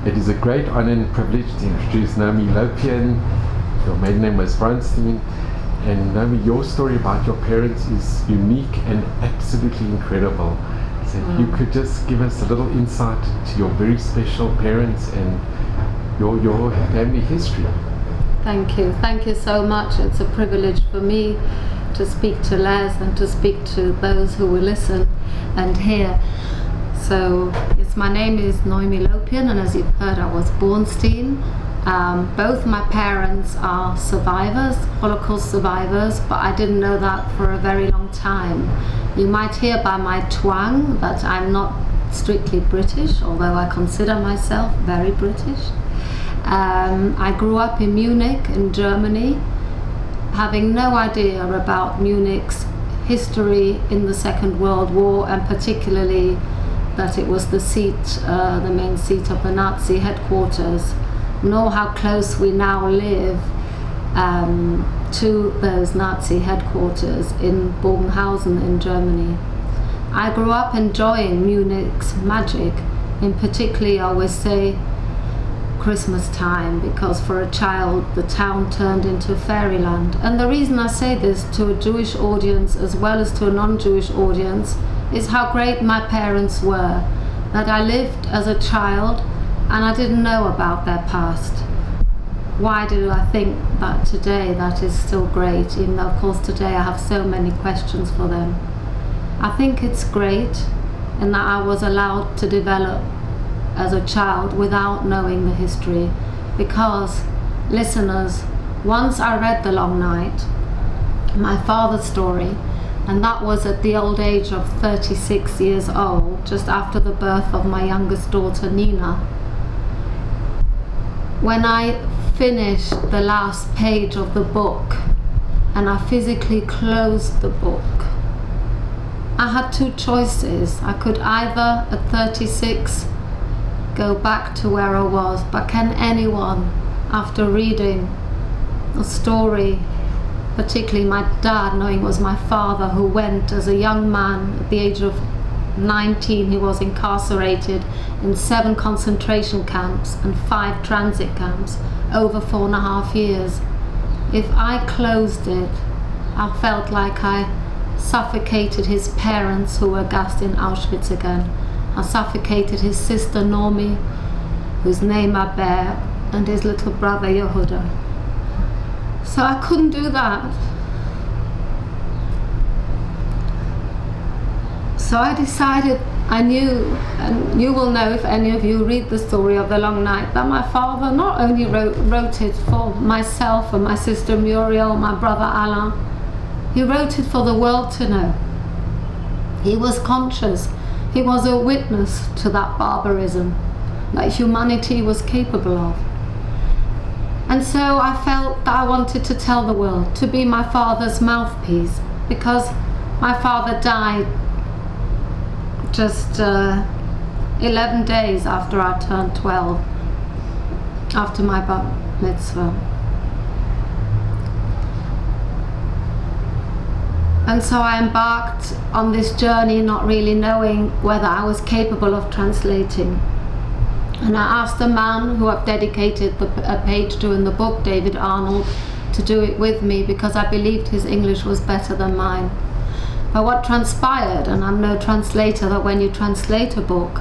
It is a great honor and privilege to introduce Noemie Lopian. Your maiden name was Bronstein. And Noemie, your story about your parents is unique and absolutely incredible. So if you could just give us a little insight to your very special parents and your family history. Thank you. Thank you so much. It's a privilege for me to speak to Les and to speak to those who will listen and hear. So, yes, my name is Noemie Lopian, and as you've heard, I was Bornstein. Both my parents are survivors, Holocaust survivors, but I didn't know that for a very long time. You might hear by my twang that I'm not strictly British, although I consider myself very British. I grew up in Munich, in Germany, having no idea about Munich's history in the Second World War, and particularly that it was the main seat of the Nazi headquarters, nor how close we now live to those Nazi headquarters in Bogenhausen in Germany. I grew up enjoying Munich's magic, in particularly I always say Christmas time, because for a child the town turned into fairyland. And the reason I say this to a Jewish audience as well as to a non-Jewish audience is how great my parents were, that I lived as a child and I didn't know about their past. Why do I think that today that is still great, even though of course today I have so many questions for them? I think it's great in that I was allowed to develop as a child without knowing the history, because, listeners, once I read The Long Night, my father's story, and that was at the old age of 36 years old, just after the birth of my youngest daughter Nina. When I finished the last page of the book and I physically closed the book, I had two choices. I could either at 36 go back to where I was, but can anyone, after reading a story, particularly my dad, knowing it was my father who went as a young man at the age of 19, he was incarcerated in 7 concentration camps and 5 transit camps over 4.5 years. If I closed it, I felt like I suffocated his parents who were gassed in Auschwitz again. I suffocated his sister Noemie, whose name I bear, and his little brother Yehuda. So I couldn't do that. So I decided, I knew, and you will know if any of you read the story of The Long Night, that my father not only wrote it for myself and my sister Muriel, my brother Alain, he wrote it for the world to know. He was conscious. He was a witness to that barbarism that humanity was capable of. And so I felt that I wanted to tell the world, to be my father's mouthpiece, because my father died just 11 days after I turned 12, after my bar mitzvah. And so I embarked on this journey not really knowing whether I was capable of translating. And I asked a man who I've dedicated a page to in the book, David Arnold, to do it with me, because I believed his English was better than mine. But what transpired, and I'm no translator, that when you translate a book,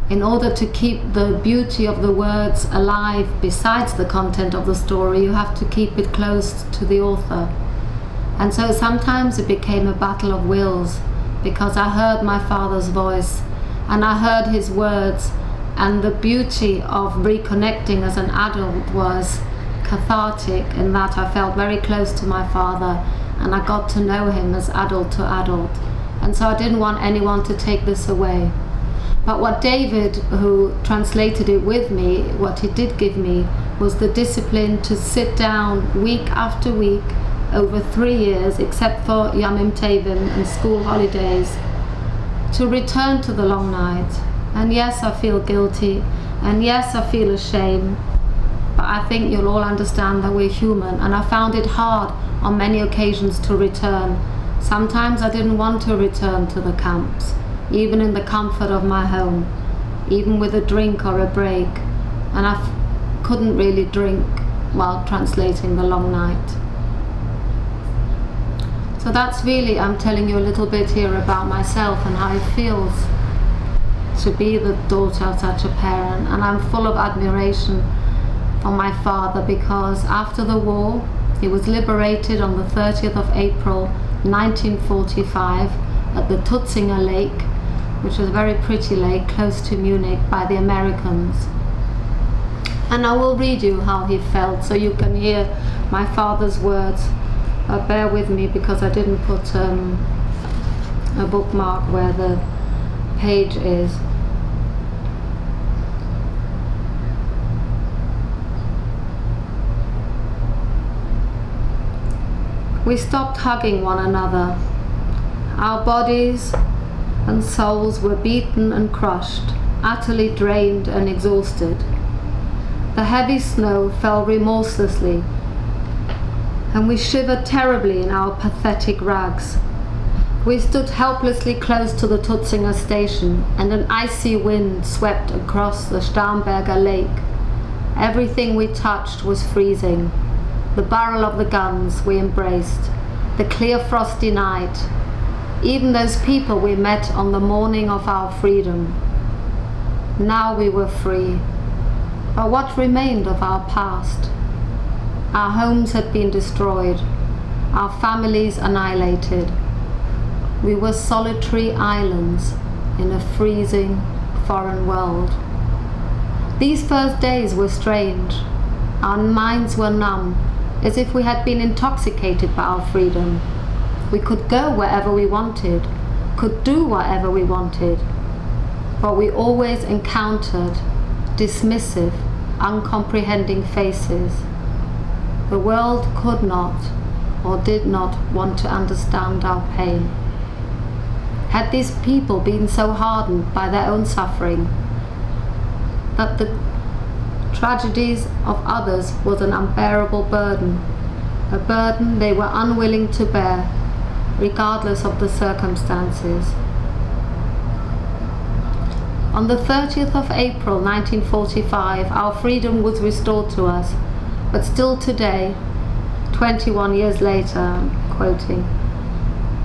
in order to keep the beauty of the words alive besides the content of the story, you have to keep it close to the author. And so sometimes it became a battle of wills, because I heard my father's voice and I heard his words, and the beauty of reconnecting as an adult was cathartic in that I felt very close to my father and I got to know him as adult to adult. And so I didn't want anyone to take this away. But what David, who translated it with me, what he did give me was the discipline to sit down week after week over 3 years, except for Yamim Tevim and school holidays, to return to The Long Night. And yes, I feel guilty, and yes, I feel ashamed, but I think you'll all understand that we're human, and I found it hard on many occasions to return. Sometimes I didn't want to return to the camps, even in the comfort of my home. even with a drink or a break, and I couldn't really drink while translating the long night. So that's really, I'm telling you a little bit here about myself and how it feels to be the daughter of such a parent. And I'm full of admiration for my father, because after the war he was liberated on the 30th of April 1945 at the Tutzinger Lake, which was a very pretty lake close to Munich, by the Americans. And I will read you how he felt so you can hear my father's words. Bear with me because I didn't put a bookmark where the page is. We stopped hugging one another. Our bodies and souls were beaten and crushed, utterly drained and exhausted. The heavy snow fell remorselessly, and we shivered terribly in our pathetic rags. We stood helplessly close to the Tutzinger station, and an icy wind swept across the Starnberger lake. Everything we touched was freezing. The barrel of the guns we embraced, the clear frosty night, even those people we met on the morning of our freedom. Now we were free. But what remained of our past? Our homes had been destroyed, our families annihilated. We were solitary islands in a freezing foreign world. These first days were strange. Our minds were numb, as if we had been intoxicated by our freedom. We could go wherever we wanted, could do whatever we wanted, but we always encountered dismissive, uncomprehending faces. The world could not or did not want to understand our pain. Had these people been so hardened by their own suffering that the tragedies of others was an unbearable burden, a burden they were unwilling to bear, regardless of the circumstances? On the 30th of April 1945, our freedom was restored to us, but still today, 21 years later, I'm quoting,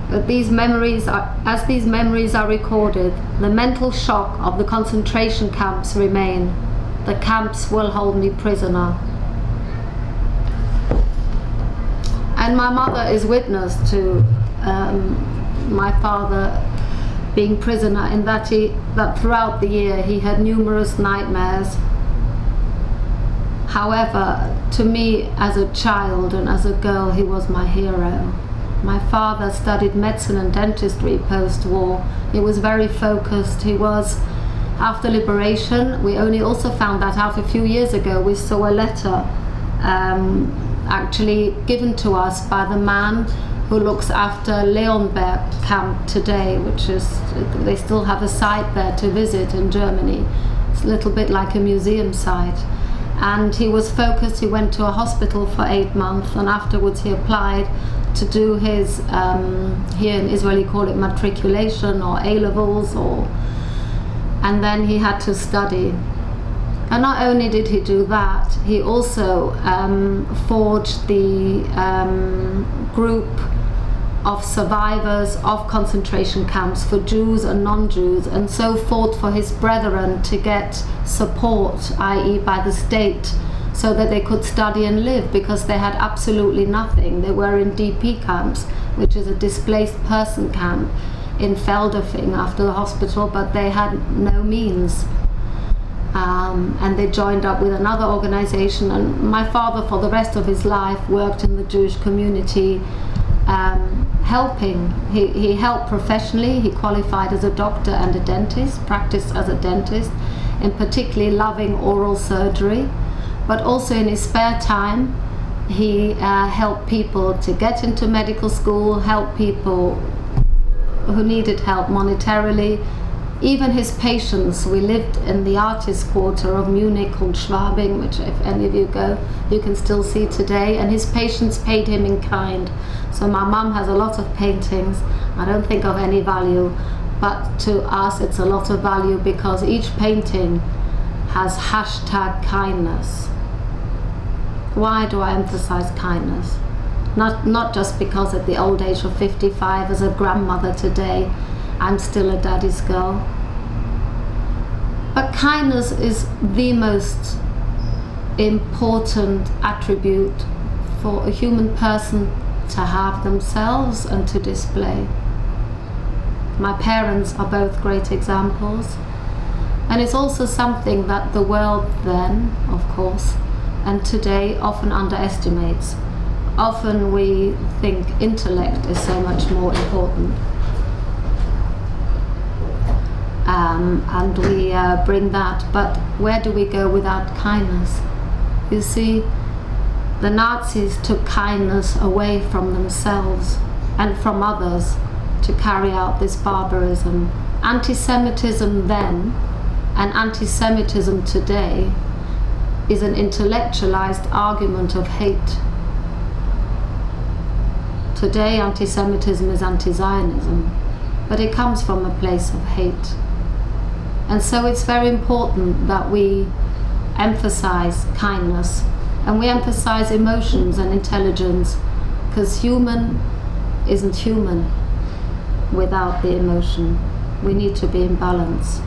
as these memories are recorded, the mental shock of the concentration camps remain. The camps will hold me prisoner. And my mother is witness to my father being prisoner, in that throughout the year he had numerous nightmares. However, to me as a child and as a girl, he was my hero. My father studied medicine and dentistry post-war. He was very focused. He was, after liberation, we only also found that out a few years ago, we saw a letter actually given to us by the man who looks after Leonberg camp today, which is, they still have a site there to visit in Germany. It's a little bit like a museum site. And he was focused. He went to a hospital for 8 months, and afterwards he applied to do his, here in Israel you call it matriculation or A-levels, and then he had to study. And not only did he do that, he also forged the group of survivors of concentration camps for Jews and non-Jews, and so fought for his brethren to get support, i.e. by the state, so that they could study and live, because they had absolutely nothing. They were in DP camps, which is a displaced person camp in Feldafing after the hospital, but they had no means. And they joined up with another organization, and my father for the rest of his life worked in the Jewish community, helping. He helped professionally. He qualified as a doctor and a dentist, practiced as a dentist, in particularly loving oral surgery, but also in his spare time he helped people to get into medical school, helped people who needed help monetarily. Even his patients, we lived in the artist quarter of Munich called Schwabing, which if any of you go, you can still see today, and his patients paid him in kind. So my mum has a lot of paintings, I don't think of any value, but to us it's a lot of value because each painting has #kindness. Why do I emphasize kindness? Not just because at the old age of 55 as a grandmother today I'm still a daddy's girl, but kindness is the most important attribute for a human person to have themselves and to display. My parents are both great examples, and it's also something that the world then, of course, and today often underestimates. Often we think intellect is so much more important, and we bring that, but where do we go without kindness? You see, the Nazis took kindness away from themselves and from others to carry out this barbarism. Anti-Semitism then and anti-Semitism today is an intellectualized argument of hate. Today anti-Semitism is anti-Zionism, but it comes from a place of hate. And so it's very important that we emphasize kindness and we emphasize emotions and intelligence, because human isn't human without the emotion. We need to be in balance.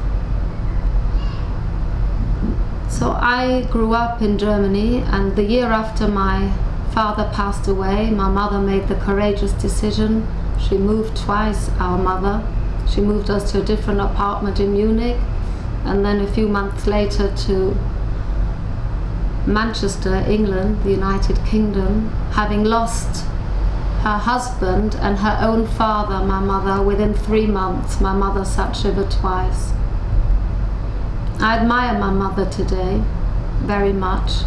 So I grew up in Germany, and the year after my father passed away, my mother made the courageous decision. She moved twice, our mother. She moved us to a different apartment in Munich, and then a few months later to Manchester, England, the United Kingdom, having lost her husband and her own father, my mother, within 3 months. My mother sat shiver twice. I admire my mother today very much,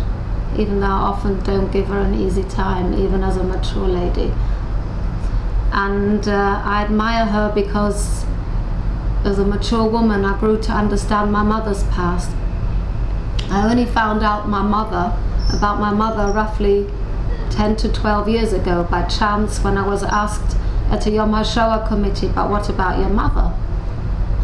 even though I often don't give her an easy time, even as a mature lady. And I admire her because as a mature woman I grew to understand my mother's past. I only found out about my mother roughly 10 to 12 years ago by chance, when I was asked at a Yom HaShoah committee, but what about your mother?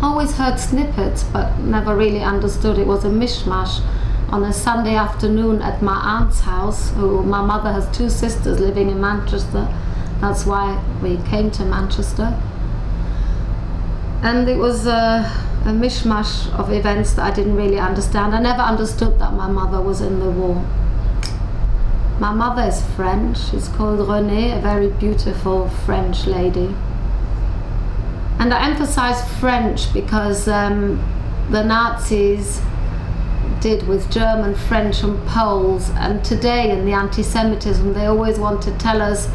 I always heard snippets but never really understood. It was a mishmash on a Sunday afternoon at my aunt's house. My mother has 2 sisters living in Manchester. That's why we came to Manchester. And it was a mishmash of events that I didn't really understand. I never understood that my mother was in the war. My mother is French. She's called Renée, a very beautiful French lady. And I emphasize French because the Nazis did with German, French and Poles, and today in the anti-Semitism they always want to tell us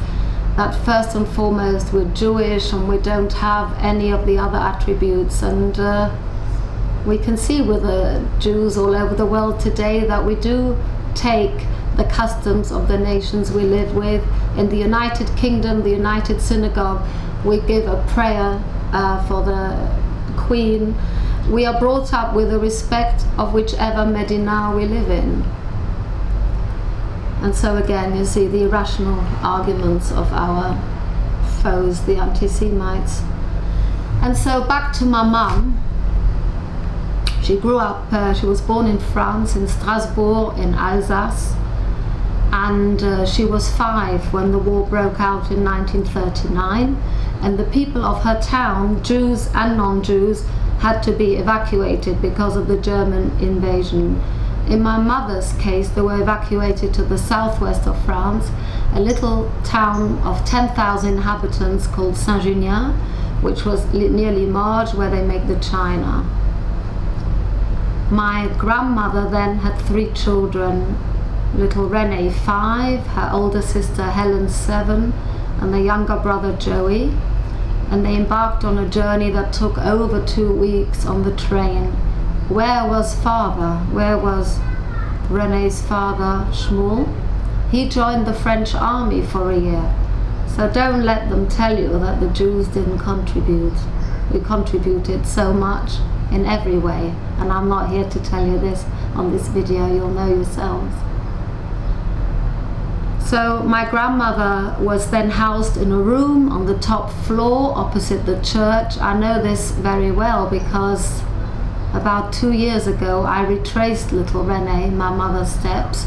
that first and foremost we're Jewish and we don't have any of the other attributes. And we can see with the Jews all over the world today that we do take the customs of the nations we live with. In the United Kingdom, the United Synagogue, we give a prayer for the Queen. We are brought up with the respect of whichever Medina we live in. And so again, you see the irrational arguments of our foes, the anti-Semites. And so back to my mum. She grew up, she was born in France, in Strasbourg, in Alsace. And she was 5 when the war broke out in 1939. And the people of her town, Jews and non-Jews, had to be evacuated because of the German invasion. In my mother's case, they were evacuated to the southwest of France, a little town of 10,000 inhabitants called Saint-Junien, which was near Limoges, where they make the china. My grandmother then had 3 children, little Renée 5, her older sister Helen 7, and the younger brother Joey. And they embarked on a journey that took over 2 weeks on the train. Where was father? Where was Renée's father, Shmuel? He joined the French army for a year. So don't let them tell you that the Jews didn't contribute. We contributed so much in every way. And I'm not here to tell you this on this video, you'll know yourselves. So my grandmother was then housed in a room on the top floor opposite the church. I know this very well because about 2 years ago I retraced little Renee, my mother's steps,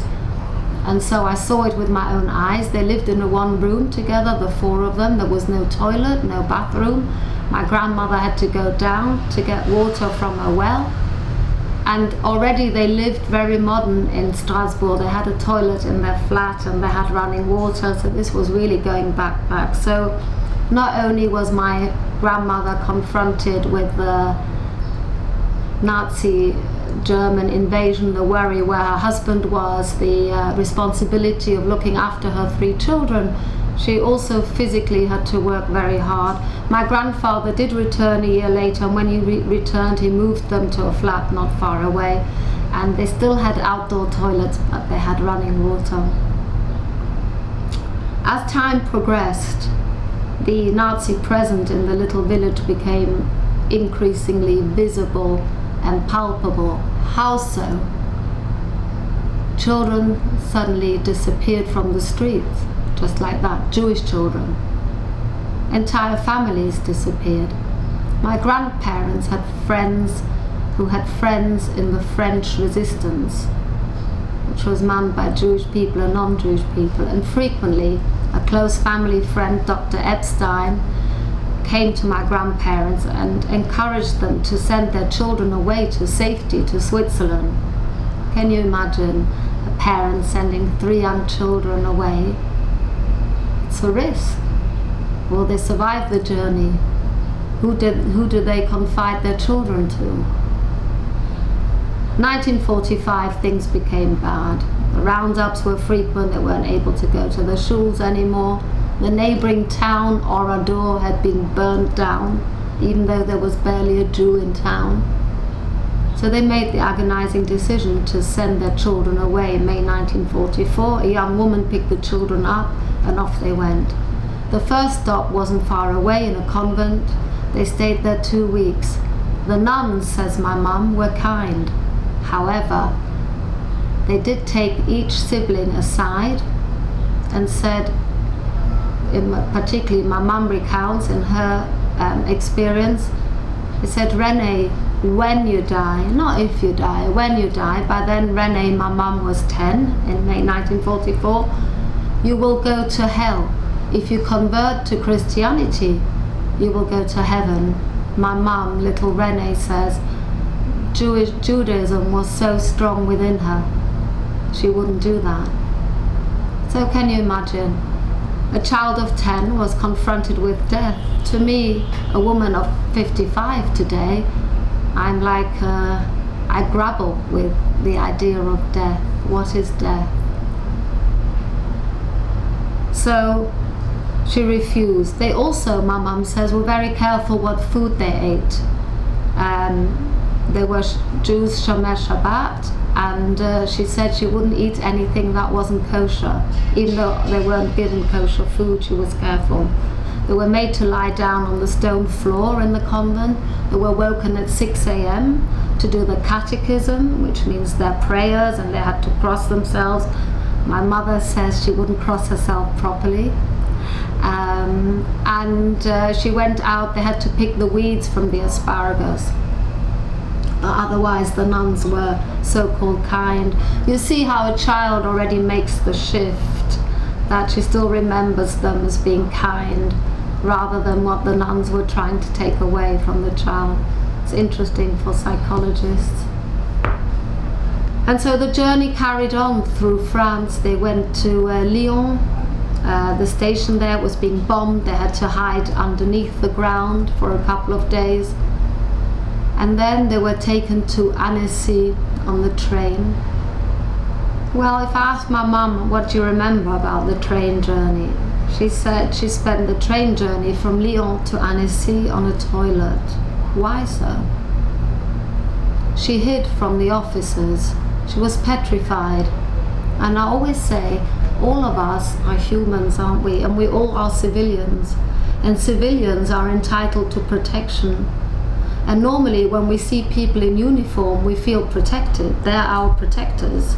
and so I saw it with my own eyes. They lived in a one room together, the four of them. There was no toilet, no bathroom. My grandmother had to go down to get water from a well. And already they lived very modern in Strasbourg. They had a toilet in their flat and they had running water, so this was really going back. So not only was my grandmother confronted with the Nazi German invasion, the worry where her husband was, the responsibility of looking after her 3 children, she also physically had to work very hard. My grandfather did return a year later, and when he returned, he moved them to a flat not far away, and they still had outdoor toilets, but they had running water. As time progressed, the Nazi presence in the little village became increasingly visible and palpable. How so? Children suddenly disappeared from the streets. Just like that, Jewish children. Entire families disappeared. My grandparents had friends who had friends in the French resistance, which was manned by Jewish people and non-Jewish people, and frequently a close family friend, Dr. Epstein, came to my grandparents and encouraged them to send their children away to safety, to Switzerland. Can you imagine a parent sending 3 young children away? It's a risk. Will they survive the journey? Who do they confide their children to? 1945, things became bad. The roundups were frequent. They weren't able to go to the shuls anymore. The neighboring town, Oradour, had been burned down, even though there was barely a Jew in town. So they made the agonizing decision to send their children away. In May 1944, a young woman picked the children up and off they went. The first stop wasn't far away, in a convent. They stayed there 2 weeks. The nuns, says my mum, were kind. However, they did take each sibling aside and said, particularly my mum recounts in her experience, they said, Renee, when you die, not if you die, when you die. By then Renee, my mum, was 10 in May 1944. You will go to hell. If you convert to Christianity, you will go to heaven. My mum, little Renee, says Judaism was so strong within her, she wouldn't do that. So can you imagine? A child of 10 was confronted with death. To me, a woman of 55 today, I'm like, I grapple with the idea of death. What is death? So she refused. They also, my mum says, were very careful what food they ate. They were Jews, Shomer Shabbat, and she said she wouldn't eat anything that wasn't kosher. Even though they weren't given kosher food, she was careful. They were made to lie down on the stone floor in the convent. They were woken at 6 a.m. to do the catechism, which means their prayers, and they had to cross themselves. My mother says she wouldn't cross herself properly. She went out, they had to pick the weeds from the asparagus. Otherwise the nuns were so-called kind. You see how a child already makes the shift, that she still remembers them as being kind, rather than what the nuns were trying to take away from the child. It's interesting for psychologists. And so the journey carried on through France. They went to Lyon. The station there was being bombed. They had to hide underneath the ground for a couple of days. And then they were taken to Annecy on the train. Well, if I asked my mum, what do you remember about the train journey? She said she spent the train journey from Lyon to Annecy on a toilet. Why so? She hid from the officers. She was petrified. And I always say, all of us are humans, aren't we? And we all are civilians. And civilians are entitled to protection. And normally when we see people in uniform, we feel protected. They're our protectors.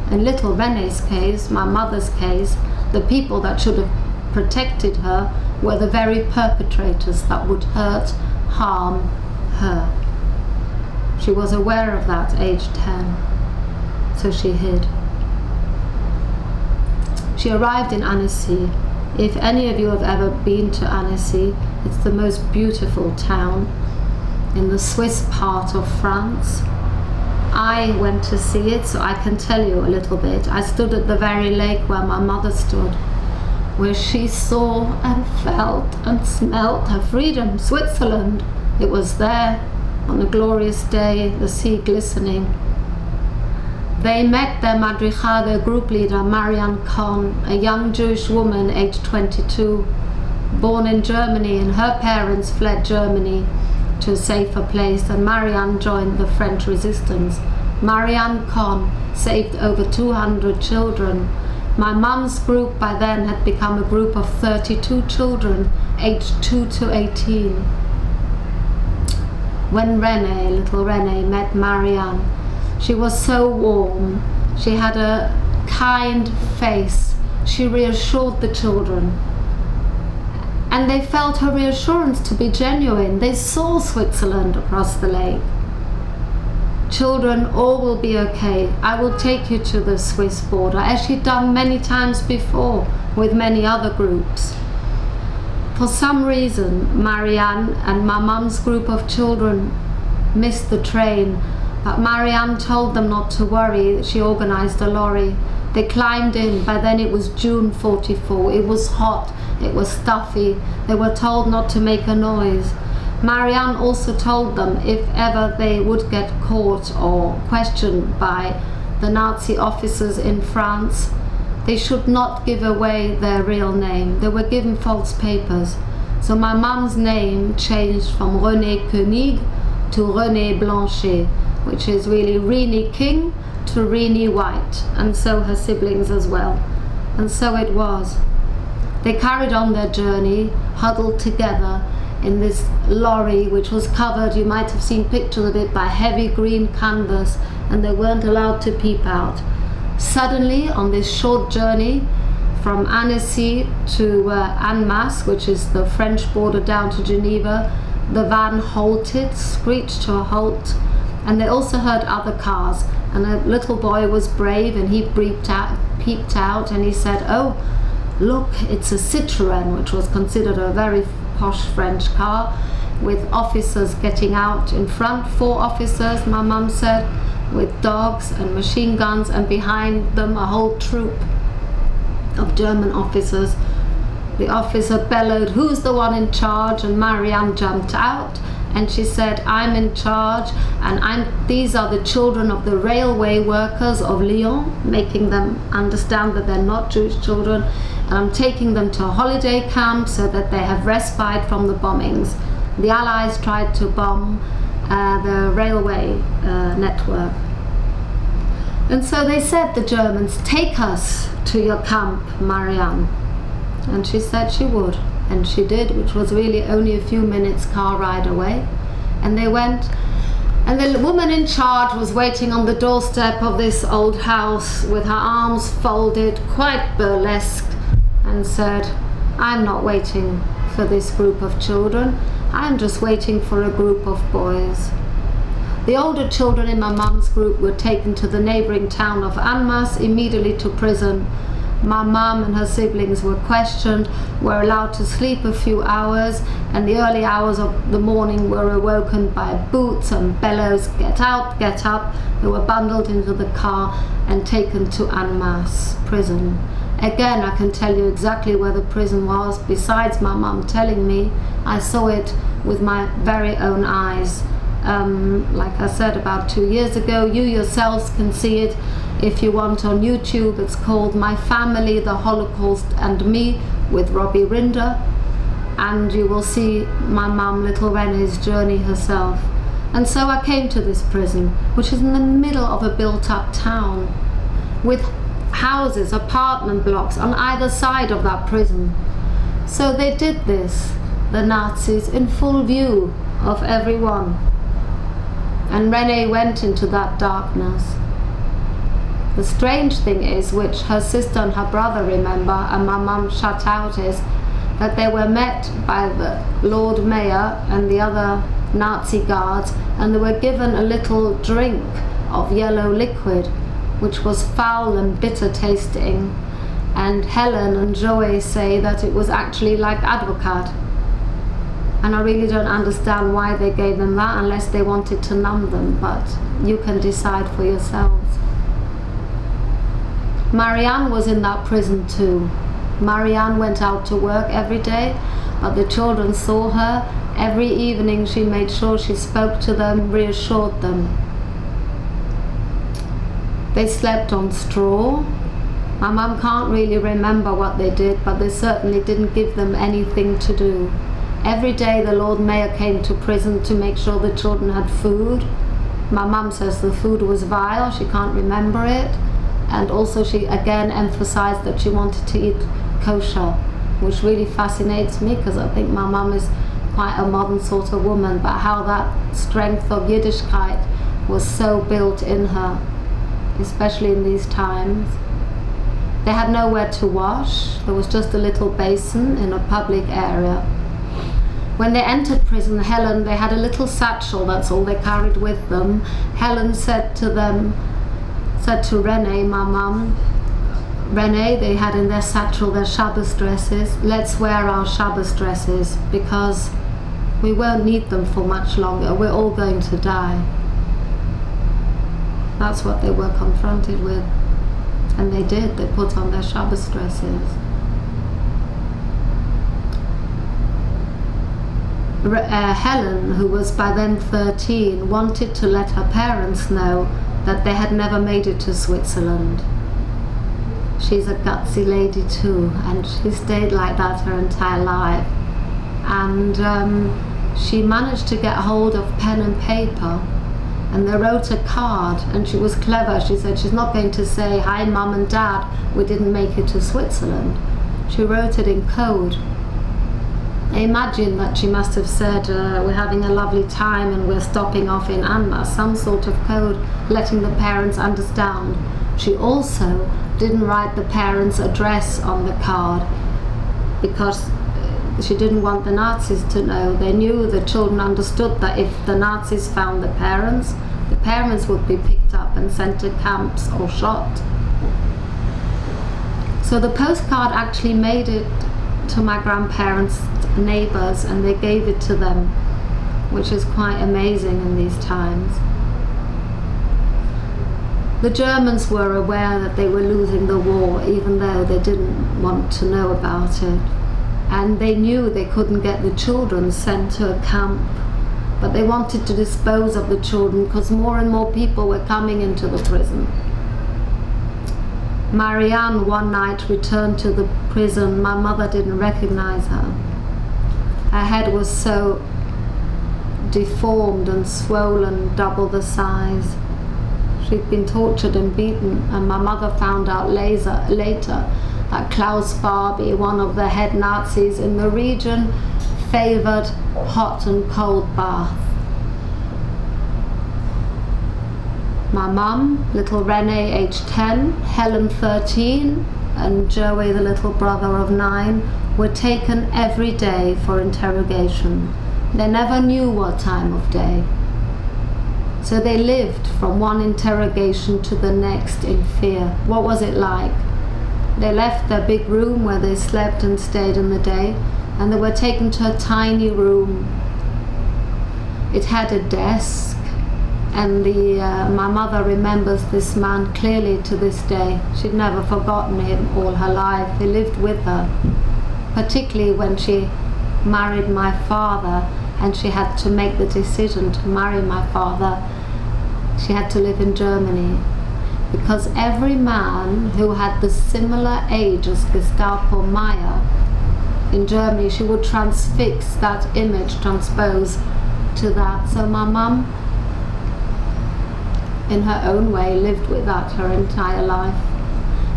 In little Renee's case, my mother's case, the people that should have protected her were the very perpetrators that would hurt, harm her. She was aware of that, age 10, so she hid. She arrived in Annecy. If any of you have ever been to Annecy, it's the most beautiful town in the Swiss part of France. I went to see it, so I can tell you a little bit. I stood at the very lake where my mother stood, where she saw and felt and smelt her freedom, Switzerland. It was there on a glorious day, the sea glistening. They met their madricha, their group leader, Marianne Kohn, a young Jewish woman aged 22, born in Germany, and her parents fled Germany to a safer place, and Marianne joined the French resistance. Marianne Kohn saved over 200 children. My mum's group by then had become a group of 32 children, aged 2 to 18. When little Renee, met Marianne, she was so warm. She had a kind face. She reassured the children. And they felt her reassurance to be genuine. They saw Switzerland across the lake. Children, all will be okay. I will take you to the Swiss border, as she'd done many times before with many other groups. For some reason, Marianne and my mum's group of children missed the train, but Marianne told them not to worry. She organized a lorry. They climbed in. By then it was June 44. It was hot. It was stuffy. They were told not to make a noise. Marianne also told them if ever they would get caught or questioned by the Nazi officers in France, they should not give away their real name. They were given false papers. So my mum's name changed from Renée Koenig to Renée Blanchet, which is really Renée King to Renée White, and so her siblings as well. And so it was. They carried on their journey, huddled together in this lorry, which was covered, you might have seen pictures of it, by heavy green canvas, and they weren't allowed to peep out. Suddenly, on this short journey from Annecy to Annemasse, which is the French border down to Geneva, the van halted, screeched to a halt, and they also heard other cars. And a little boy was brave, and he peeped out, and he said, "Oh, look, it's a Citroën," which was considered a very posh French car, with officers getting out in front, 4 officers, my mum said, with dogs and machine guns, and behind them a whole troop of German officers. The officer bellowed, "Who's the one in charge?" And Marianne jumped out, and she said, "I'm in charge, and these are the children of the railway workers of Lyon," making them understand that they're not Jewish children, "and I'm taking them to a holiday camp so that they have respite from the bombings." The Allies tried to bomb the railway network. And so they said, the Germans, "Take us to your camp, Marianne." And she said she would. And she did, which was really only a few minutes car ride away. And they went, and the woman in charge was waiting on the doorstep of this old house with her arms folded, quite burlesque, and said, "I'm not waiting for this group of children. I'm just waiting for a group of boys." The older children in my mum's group were taken to the neighboring town of Annemasse, immediately to prison. My mum and her siblings were questioned, were allowed to sleep a few hours, and the early hours of the morning were awoken by boots and bellows, "Get out, get up." They were bundled into the car and taken to Annemasse prison. Again, I can tell you exactly where the prison was. Besides my mum telling me, I saw it with my very own eyes. Like I said, about 2 years ago. You yourselves can see it if you want on YouTube. It's called My Family, the Holocaust and Me with Robbie Rinder. And you will see my mum, little Renee's journey herself. And so I came to this prison, which is in the middle of a built-up town, with houses, apartment blocks on either side of that prison. So they did this, the Nazis, in full view of everyone. And Renee went into that darkness. The strange thing is, which her sister and her brother remember and my mum shut out, is that they were met by the Lord Mayor and the other Nazi guards, and they were given a little drink of yellow liquid which was foul and bitter tasting, and Helen and Joey say that it was actually like Advocat. And I really don't understand why they gave them that unless they wanted to numb them, but you can decide for yourselves. Marianne was in that prison too. Marianne went out to work every day, but the children saw her. Every evening she made sure she spoke to them, reassured them. They slept on straw. My mum can't really remember what they did, but they certainly didn't give them anything to do. Every day the Lord Mayor came to prison to make sure the children had food. My mum says the food was vile, she can't remember it. And also she again emphasized that she wanted to eat kosher, which really fascinates me because I think my mum is quite a modern sort of woman, but how that strength of Yiddishkeit was so built in her, especially in these times. They had nowhere to wash. There was just a little basin in a public area. When they entered prison, they had a little satchel, that's all they carried with them. Helen said to Renee, my mum, Renee, they had in their satchel their Shabbos dresses. Let's wear our Shabbos dresses because we won't need them for much longer. We're all going to die. That's what they were confronted with. And they did. They put on their Shabbos dresses. Helen, who was by then 13, wanted to let her parents know that they had never made it to Switzerland. She's a gutsy lady too, and she stayed like that her entire life. And she managed to get hold of pen and paper, and they wrote a card, and she was clever. She said she's not going to say, "Hi Mum and Dad, we didn't make it to Switzerland." She wrote it in code. I imagine that she must have said, "We're having a lovely time and we're stopping off in Anma," some sort of code letting the parents understand. She also didn't write the parents' address on the card because she didn't want the Nazis to know. They knew the children understood that if the Nazis found the parents would be picked up and sent to camps or shot. So the postcard actually made it to my grandparents' neighbours, and they gave it to them, which is quite amazing in these times. The Germans were aware that they were losing the war, even though they didn't want to know about it. And they knew they couldn't get the children sent to a camp, but they wanted to dispose of the children because more and more people were coming into the prison. Marianne one night returned to the prison. My mother didn't recognize her. Her head was so deformed and swollen, double the size. She'd been tortured and beaten, and my mother found out later that Klaus Barbie, one of the head Nazis in the region, favored hot and cold baths. My mum, little Renee, aged 10, Helen, 13, and Joey, the little brother of 9, were taken every day for interrogation. They never knew what time of day. So they lived from one interrogation to the next in fear. What was it like? They left their big room where they slept and stayed in the day, and they were taken to a tiny room. It had a desk, and my mother remembers this man clearly to this day. She'd never forgotten him all her life. He lived with her, particularly when she married my father, and she had to make the decision to marry my father. She had to live in Germany, because every man who had the similar age as Gestapo Meyer in Germany, she would transfix that image, transpose to that. So my mum, in her own way, lived with that her entire life.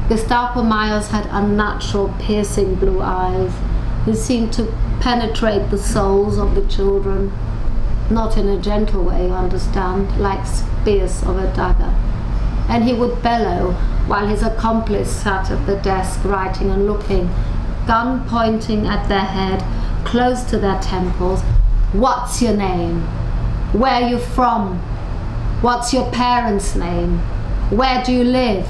Gestapo Meyers had unnatural, piercing blue eyes who seemed to penetrate the souls of the children, not in a gentle way, you understand, like spears of a dagger. and he would bellow while his accomplice sat at the desk writing and looking, gun pointing at their head, close to their temples. What's your name? Where are you from? What's your parents' name? Where do you live?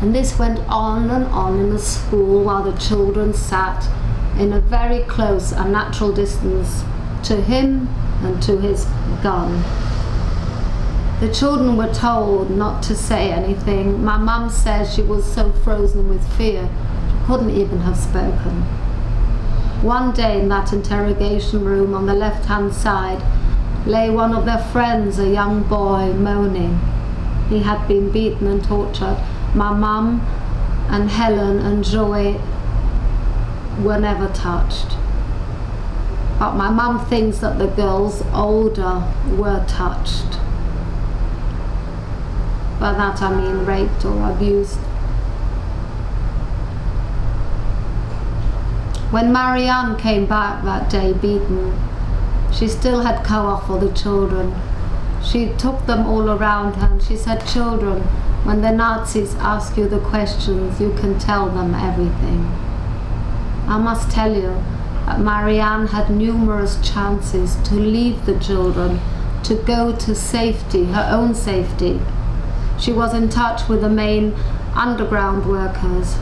And this went on and on in the school while the children sat in a very close, unnatural distance to him and to his gun. The children were told not to say anything. My mum says she was so frozen with fear, she couldn't even have spoken. One day in that interrogation room on the left-hand side lay one of their friends, a young boy, moaning. He had been beaten and tortured. My mum and Helen and Joy were never touched. But my mum thinks that the girls older were touched. By that I mean raped or abused. When Marianne came back that day beaten, she still had cover for the children. She took them all around her and she said, children, when the Nazis ask you the questions, you can tell them everything. I must tell you that Marianne had numerous chances to leave the children, to go to safety, her own safety. She was in touch with the main underground workers.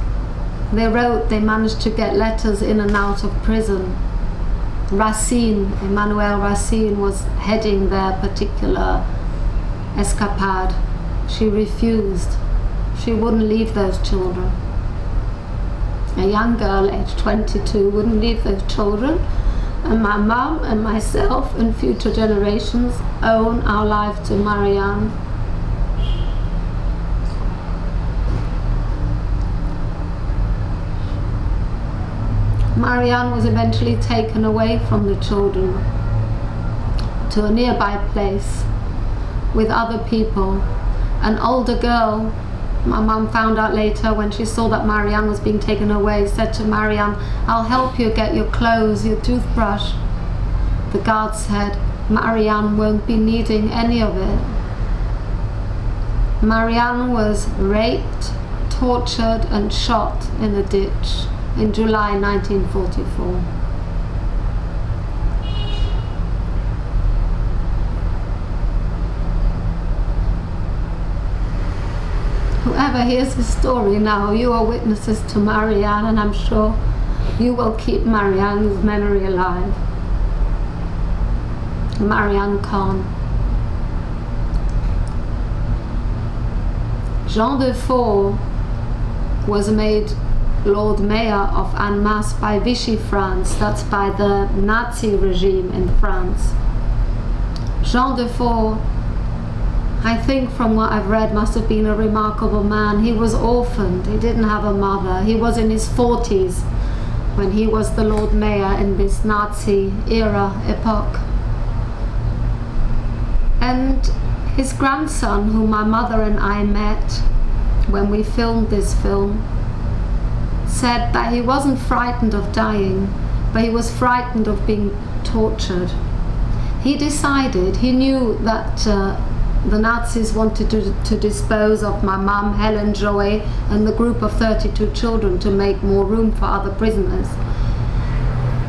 They wrote, they managed to get letters in and out of prison. Racine, Emmanuel Racine, was heading their particular escapade. She refused. She wouldn't leave those children. A young girl, aged 22, wouldn't leave those children. And my mum and myself and future generations owe our life to Marianne. Marianne was eventually taken away from the children to a nearby place with other people. An older girl, my mum found out later when she saw that Marianne was being taken away, said to Marianne, I'll help you get your clothes, your toothbrush. The guard said, Marianne won't be needing any of it. Marianne was raped, tortured and shot in a ditch in July 1944. Whoever hears this story now, you are witnesses to Marianne, and I'm sure you will keep Marianne's memory alive. Marianne Kahn. Jean Defoe was made Lord Mayor of Annemasse by Vichy France, that's by the Nazi regime in France. Jean Defoe, I think from what I've read, must have been a remarkable man. He was orphaned, he didn't have a mother. He was in his 40s when he was the Lord Mayor in this Nazi era, epoch. And his grandson, whom my mother and I met when we filmed this film, said that he wasn't frightened of dying, but he was frightened of being tortured. He decided, he knew that the Nazis wanted to dispose of my mum, Helen, Joy, and the group of 32 children to make more room for other prisoners.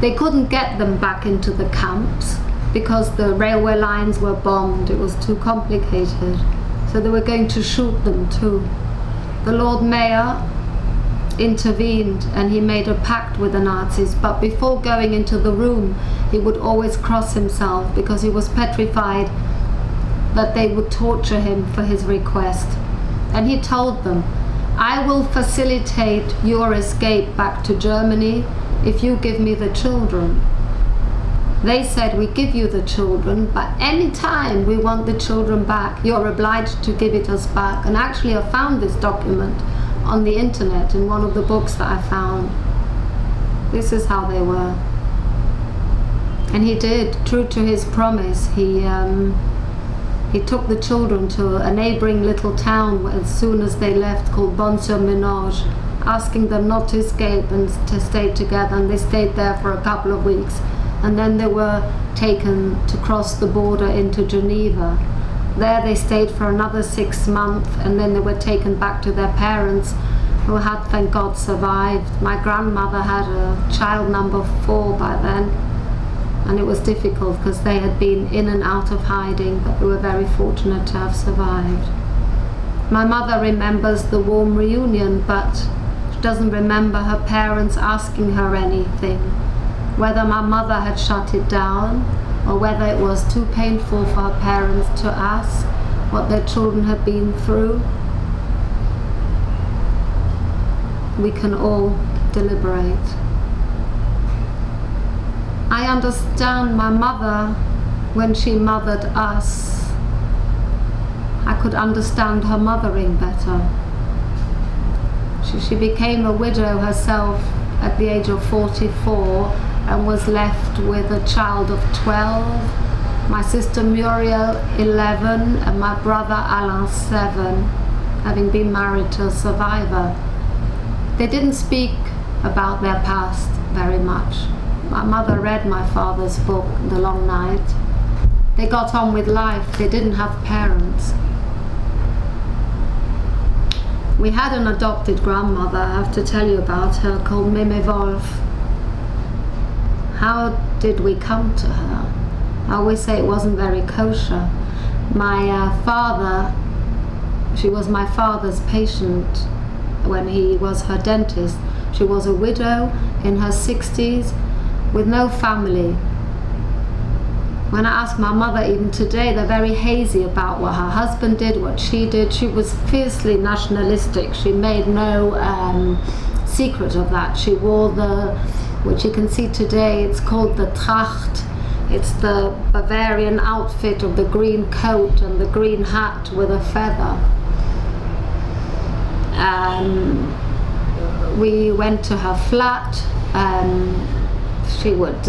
They couldn't get them back into the camps because the railway lines were bombed. It was too complicated. So they were going to shoot them too. The Lord Mayor intervened and he made a pact with the Nazis, but before going into the room he would always cross himself because he was petrified that they would torture him for his request. And he told them, I will facilitate your escape back to Germany if you give me the children. They said, we give you the children, but any time we want the children back, you're obliged to give it us back. And actually I found this document on the internet in one of the books that I found. This is how they were. And he did, true to his promise. He took the children to a neighboring little town as soon as they left called Bon-sur-Ménage, asking them not to escape and to stay together, and they stayed there for a couple of weeks. And then they were taken to cross the border into Geneva. There they stayed for another 6 months, and then they were taken back to their parents, who had, thank God, survived. My grandmother had a child number 4 by then, and it was difficult because they had been in and out of hiding, but they were very fortunate to have survived. My mother remembers the warm reunion, but she doesn't remember her parents asking her anything, whether my mother had shut it down or whether it was too painful for her parents to ask what their children had been through. We can all deliberate. I understand my mother when she mothered us. I could understand her mothering better. She became a widow herself at the age of 44 and was left with a child of 12, my sister Muriel 11 and my brother Alain 7, having been married to a survivor. They didn't speak about their past very much. My mother read my father's book, The Long Night. They got on with life. They didn't have parents. We had an adopted grandmother, I have to tell you about her, called Meme Wolf. How did we come to her? I always say it wasn't very kosher. My father, she was my father's patient when he was her dentist. She was a widow in her 60s with no family. When I ask my mother even today, they're very hazy about what her husband did, what she did. She was fiercely nationalistic. She made no secret of that. She wore which you can see today, it's called the Tracht. It's the Bavarian outfit of the green coat and the green hat with a feather. We went to her flat. She would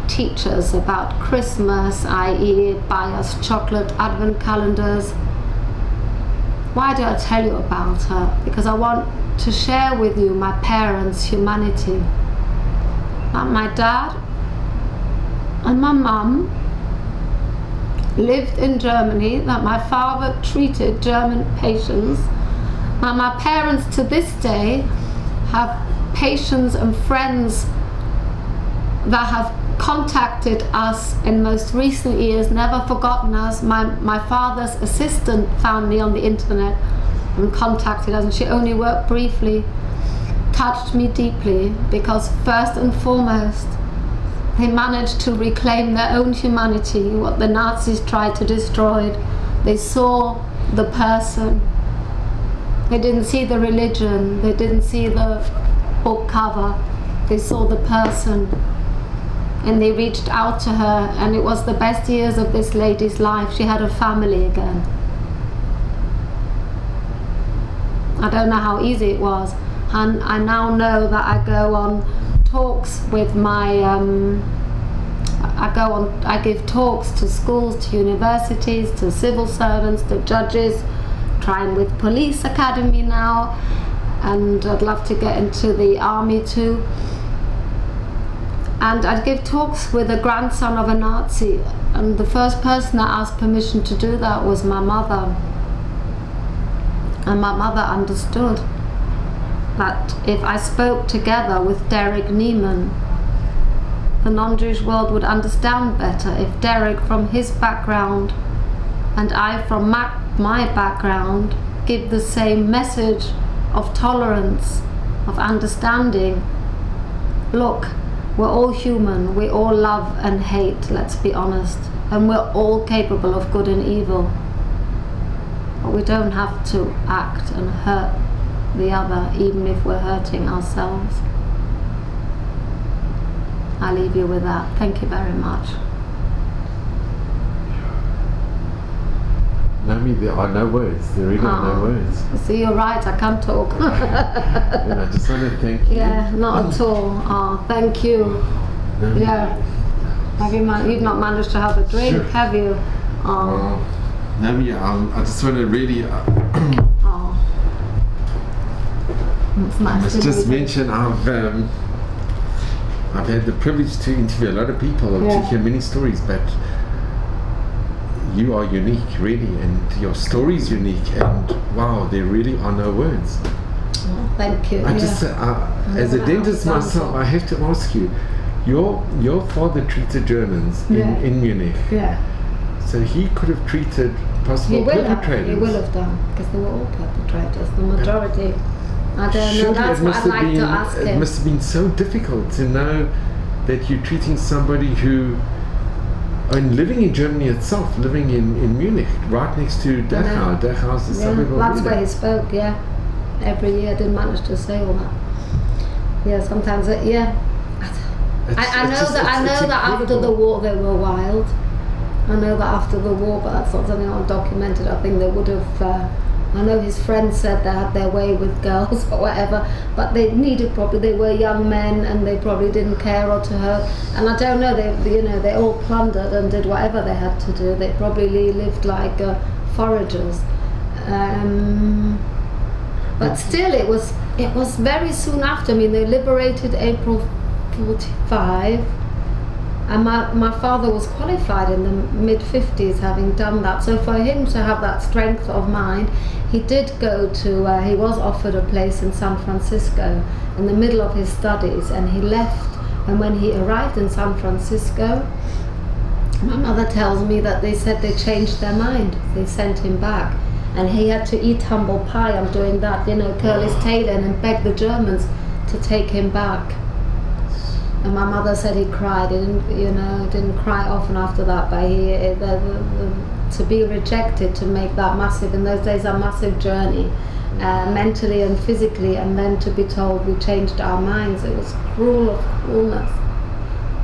teach us about Christmas, i.e. buy us chocolate advent calendars. Why do I tell you about her? Because I want to share with you my parents' humanity. My dad and my mum lived in Germany, that my father treated German patients. My parents to this day have patients and friends that have contacted us in most recent years, never forgotten us. My father's assistant found me on the internet and contacted us, and she only worked briefly. Touched me deeply because first and foremost they managed to reclaim their own humanity, what the Nazis tried to destroy. They saw the person. They didn't see the religion, they didn't see the book cover, they saw the person. And they reached out to her, and it was the best years of this lady's life. She had a family again. I don't know how easy it was, and I now know that I go on talks with my I give talks to schools, to universities, to civil servants, to judges, trying with police academy now, and I'd love to get into the army too. And I'd give talks with a grandson of a Nazi, and the first person that asked permission to do that was my mother. And my mother understood that if I spoke together with Derek Neiman, the non-Jewish world would understand better. If Derek from his background and I from my background give the same message of tolerance, of understanding. Look, we're all human, we all love and hate, let's be honest, and we're all capable of good and evil. But we don't have to act and hurt the other, even if we're hurting ourselves. I'll leave you with that. Thank you very much. Noemie, there are no words. There really are no words. See, you're right, I can't talk. And I just want to thank you. Yeah, not at all. Oh, thank you. Noemie. Yeah. You've not managed to have a drink, Sure. have you? Oh. Noemie, I just want to really Oh. It's I nice must to just meet you. mention I've had the privilege to interview a lot of people and to Yeah. hear many stories, but you are unique, really, and your story is unique, and wow, there really are no words. Oh, thank you. I just, as a dentist myself, I have to ask you, your father treated Germans in Munich. Yeah. So he could have treated possible perpetrators. He will have done, because they were all perpetrators, the majority. I don't know, that's what I'd like to ask him. It must have been so difficult to know that you're treating somebody who, and living in Germany itself, living in Munich, right next to Dachau. Dachau is the suburb of that's Munich. where he spoke, every year. I didn't manage to say all that. Yeah, sometimes, I know that after the war they were wild. I know that after the war, but that's not something undocumented. I think they would have, I know his friends said they had their way with girls or whatever, but they were young men and they probably didn't care or to hurt. And I don't know, they all plundered and did whatever they had to do. They probably lived like foragers. But still, it was very soon after. I mean, they liberated April 45, and my father was qualified in the mid-50s, having done that. So for him to have that strength of mind, he did go to, he was offered a place in San Francisco in the middle of his studies, and he left. And when he arrived in San Francisco, my mother tells me that they said they changed their mind. They sent him back. And he had to eat humble pie. I'm doing that, curl his tail in and beg the Germans to take him back. And my mother said he cried. He didn't cry often after that, but to be rejected, to make that massive, in those days, a massive journey, mentally and physically, and then to be told we changed our minds, it was cruel of cruelness.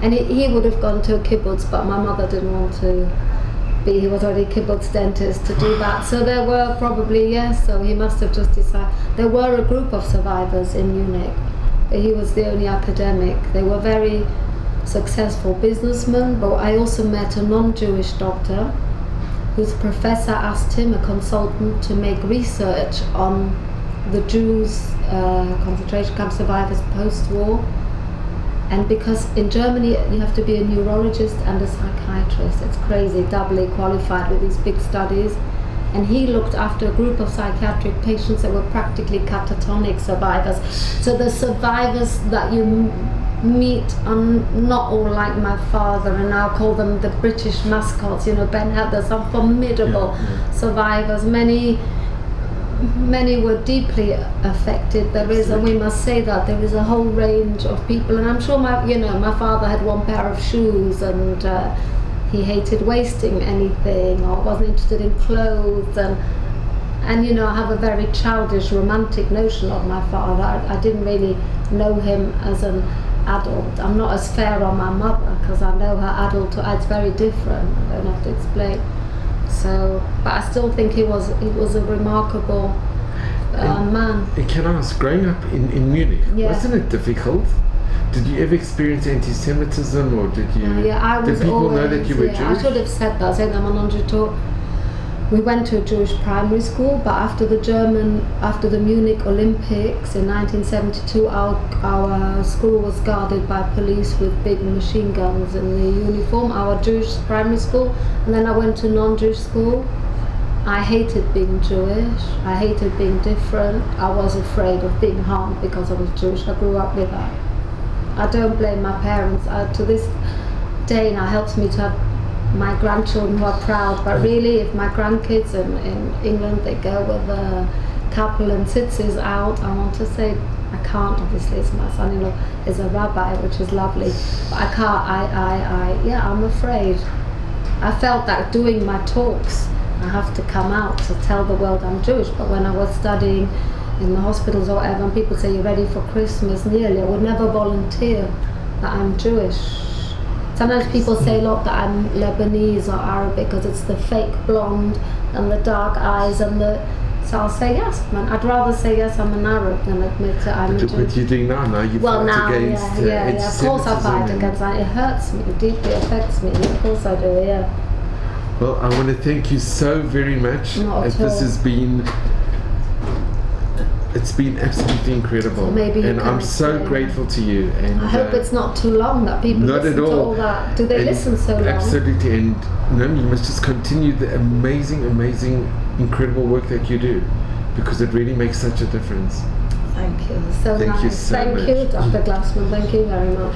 And he would have gone to a kibbutz, but my mother didn't want to. He was already a kibbutz dentist to do that. So there were probably, so he must have just decided. There were a group of survivors in Munich, but he was the only academic. They were very successful businessmen, but I also met a non-Jewish doctor whose professor asked him, a consultant, to make research on the Jews, concentration camp survivors post-war. And because in Germany you have to be a neurologist and a psychiatrist, it's crazy, doubly qualified with these big studies. And he looked after a group of psychiatric patients that were practically catatonic survivors. So the survivors that you meet are not all like my father, and I'll call them the British mascots. Ben had some formidable survivors. Many were deeply affected. There is, and we must say that there is a whole range of people. And I'm sure my father had one pair of shoes, and he hated wasting anything, or wasn't interested in clothes. And I have a very childish, romantic notion of my father. I didn't really know him as an adult. I'm not as fair on my mother because I know her adult. It's very different. I don't have to explain. So, but I still think he was a remarkable man. Can I ask, growing up in Munich, wasn't it difficult? Did you ever experience anti-Semitism, or did you? Did people know that you were Jewish? I should have said that. Said I'm an We went to a Jewish primary school, but after the Munich Olympics in 1972, our school was guarded by police with big machine guns in the uniform, our Jewish primary school. And then I went to non-Jewish school. I hated being Jewish. I hated being different. I was afraid of being harmed because I was Jewish. I grew up with that. I don't blame my parents. To this day now, helps me to have my grandchildren who are proud, but really if my grandkids in England, they go with a couple and tzitzis out, I want to say, I can't, obviously, it's my son-in-law is a rabbi, which is lovely, but I can't, I'm afraid. I felt that doing my talks, I have to come out to tell the world I'm Jewish, but when I was studying in the hospitals or whatever, and people say, you're ready for Christmas, nearly, I would never volunteer that I'm Jewish. Sometimes people say, look, that I'm Lebanese or Arabic because it's the fake blonde and the dark eyes and so I'll say yes. I'd rather say yes, I'm an Arab than admit that I'm a Jew. But you do now you fight against of course I fight against that. It hurts me, it deeply affects me. Of course I do, Well, I want to thank you so very much. Not at all. This has been It's been absolutely incredible, So maybe you and can I'm so explain. grateful to you. And I hope it's not too long that people not listen at to all. all that. Do they And listen so long? Absolutely, and Noemie, you must just continue the amazing, incredible work that you do, because it really makes such a difference. Thank you. So Thank nice. you so Thank much. you, Dr. Glassman. Thank you very much.